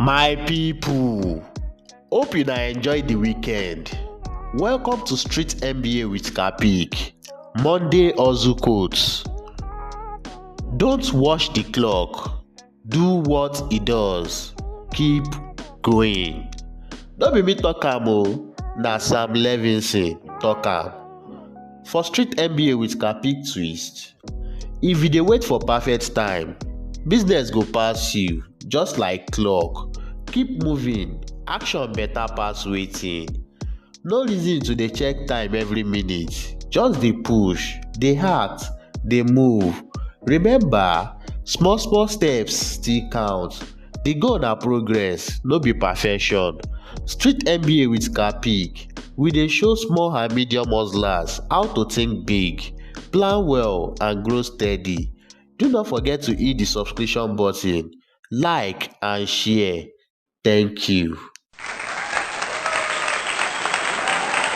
My people, hope you enjoy the weekend. Welcome to Street MBA with Kapick. Monday hustle quotes. Don't watch the clock. Do what it does. Keep going. Don't be me talk am o, na Sam Levinson talk am. For Street MBA with Kapick twist, if you dey wait for perfect time, business go pass you just like clock. Keep moving, action better pass waiting. No reason to dey check time every minute, just dey push, dey act, dey move. Remember, small steps still count. The goal na progress, no be perfection. Street MBA with Kapick, we dey show small and medium hustlers how to think big, plan well and grow steady. Do not forget to hit the subscription button, like and share. Thank you.